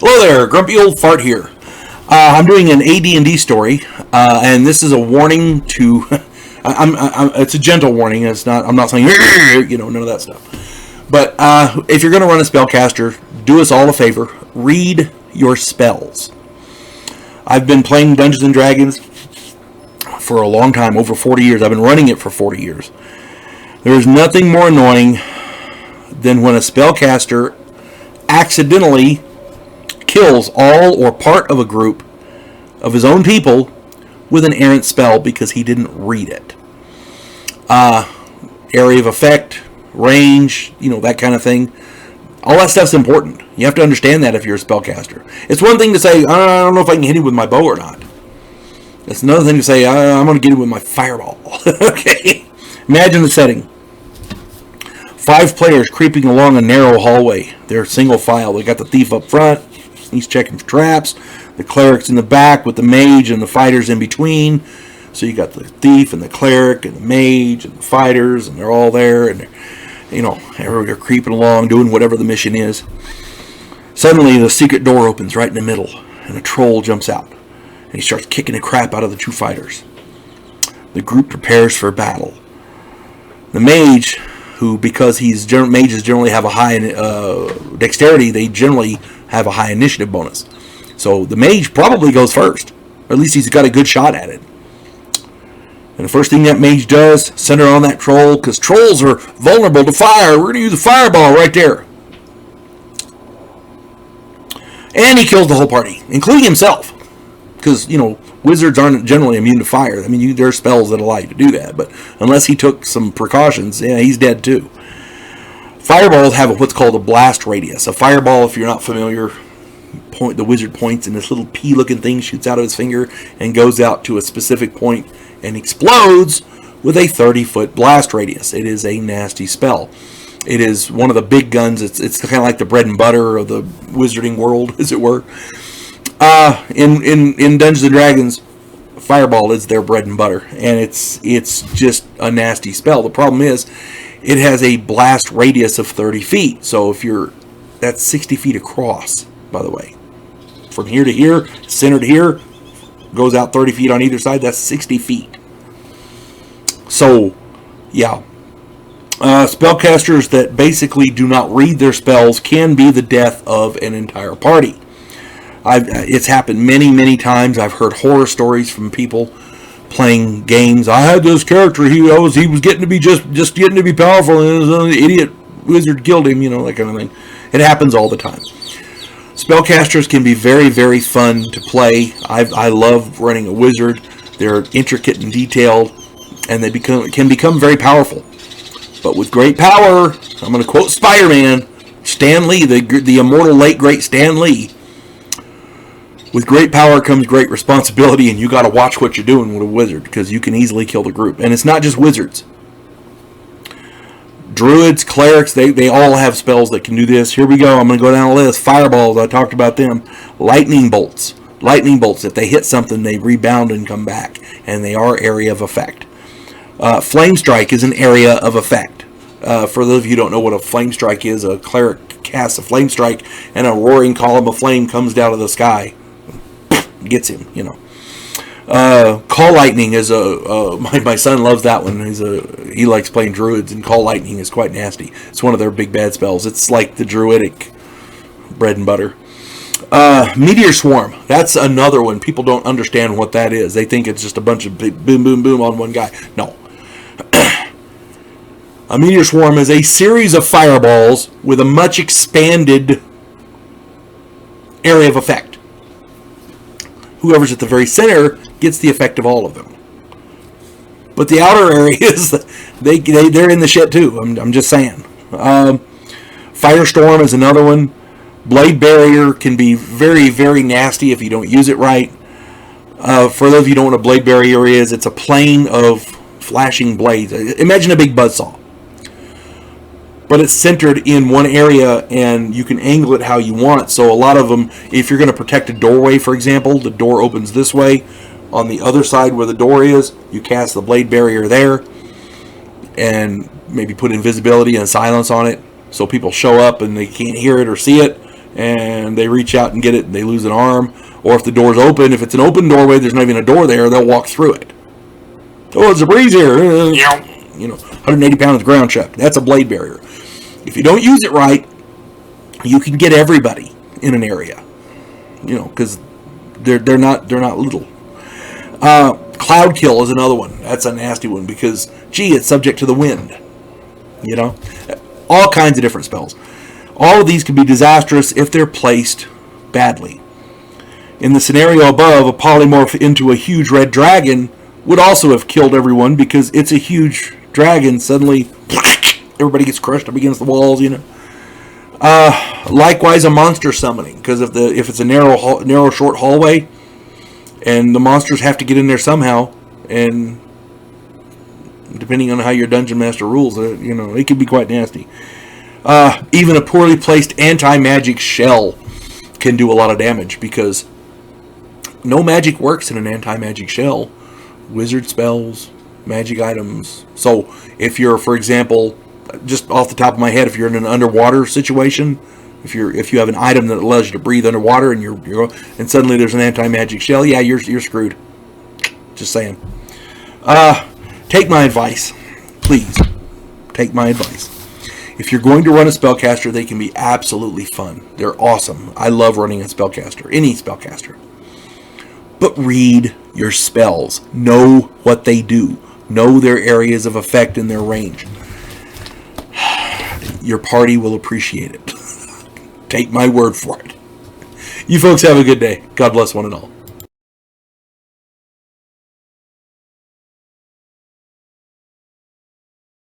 Hello there, Grumpy Old Fart here. I'm doing an AD&D story, and this is a warning to. It's a gentle warning. It's not. I'm not saying none of that stuff. But if you're going to run a spellcaster, do us all a favor. Read your spells. I've been playing Dungeons and Dragons for a long time, over 40 years. I've been running it for 40 years. There is nothing more annoying than when a spellcaster accidentally kills all or part of a group of his own people with an errant spell because he didn't read it. Area of effect, range, that kind of thing. All that stuff's important. You have to understand that if you're a spellcaster. It's one thing to say, I don't know if I can hit him with my bow or not. It's another thing to say, I'm going to get him with my fireball. Okay. Imagine the setting. 5 players creeping along a narrow hallway. They're single file. They got the thief up front. He's checking for traps. The cleric's in the back with the mage and the fighters in between. So you got the thief and the cleric and the mage and the fighters, and they're all there, and they're creeping along, doing whatever the mission is. Suddenly, the secret door opens right in the middle, and a troll jumps out, and he starts kicking the crap out of the 2 fighters. The group prepares for battle. The mage, who, because mages generally have a high dexterity, they generally have a high initiative bonus. So the mage probably goes first, or at least he's got a good shot at it. And the first thing that mage does, center on that troll, because trolls are vulnerable to fire. We're going to use a fireball right there. And he kills the whole party, including himself. Because, wizards aren't generally immune to fire. I mean, there are spells that allow you to do that. But unless he took some precautions, he's dead too. Fireballs have what's called a blast radius. A fireball, if you're not familiar, the wizard points and this little pea-looking thing shoots out of his finger and goes out to a specific point and explodes with a 30-foot blast radius. It is a nasty spell. It is one of the big guns. It's kind of like the bread and butter of the wizarding world, as it were. In Dungeons and Dragons, fireball is their bread and butter, and it's just a nasty spell. The problem is, it has a blast radius of 30 feet. So that's 60 feet across, by the way. From here to here, center to here, goes out 30 feet on either side. That's 60 feet. So, yeah. Spellcasters that basically do not read their spells can be the death of an entire party. It's happened many, many times. I've heard horror stories from people playing games. I had this character. He was getting to be just getting to be powerful, and an idiot wizard killed him. That kind of thing. It happens all the time. Spellcasters can be very, very fun to play. I love running a wizard. They're intricate and detailed, and they can become very powerful. But with great power, I'm going to quote Spider-Man, Stan Lee, the immortal late great Stan Lee. With great power comes great responsibility, and you got to watch what you're doing with a wizard, because you can easily kill the group. And it's not just wizards. Druids, clerics, they all have spells that can do this. Here we go. I'm going to go down the list. Fireballs, I talked about them. Lightning bolts. Lightning bolts, if they hit something, they rebound and come back. And they are area of effect. Flame strike is an area of effect. For those of you who don't know what a flame strike is, a cleric casts a flame strike, and a roaring column of flame comes down to the sky. Gets him, Call lightning is my son loves that one. He likes playing druids, and call lightning is quite nasty. It's one of their big bad spells. It's like the druidic bread and butter. Meteor Swarm, that's another one. People don't understand what that is. They think it's just a bunch of big boom boom boom on one guy. No. A Meteor Swarm is a series of fireballs with a much expanded area of effect. Whoever's at the very center gets the effect of all of them. But the outer areas, they're in the shit too. I'm just saying. Firestorm is another one. Blade Barrier can be very, very nasty if you don't use it right. For those of you who don't know what a Blade Barrier is, it's a plane of flashing blades. Imagine a big buzzsaw. But it's centered in one area, and you can angle it how you want. So a lot of them, if you're going to protect a doorway, for example, the door opens this way. On the other side where the door is, you cast the blade barrier there, and maybe put invisibility and silence on it, so people show up and they can't hear it or see it, and they reach out and get it and they lose an arm. Or if the door's open, if it's an open doorway, there's not even a door there, they'll walk through it. Oh, it's a breeze here. 180 pounds ground chuck. That's a blade barrier. If you don't use it right, you can get everybody in an area. Because they're not little. Cloud kill is another one. That's a nasty one because, it's subject to the wind. All kinds of different spells. All of these can be disastrous if they're placed badly. In the scenario above, a polymorph into a huge red dragon would also have killed everyone because it's a huge dragon. Suddenly, everybody gets crushed up against the walls. Likewise, a monster summoning, because if it's a narrow, short hallway, and the monsters have to get in there somehow, and depending on how your dungeon master rules it, it can be quite nasty. Even a poorly placed AntiMagic Shell can do a lot of damage, because no magic works in an AntiMagic Shell. Wizard spells, magic items. So if you're, for example, just off the top of my head, if you're in an underwater situation, if you have an item that allows you to breathe underwater, and and suddenly there's an AntiMagic Shell, you're screwed. Just saying. Take my advice, please. Take my advice. If you're going to run a spellcaster, they can be absolutely fun. They're awesome. I love running a spellcaster, any spellcaster. But read your spells. Know what they do. Know their areas of effect and their range. Your party will appreciate it. Take my word for it. You folks have a good day. God bless one and all.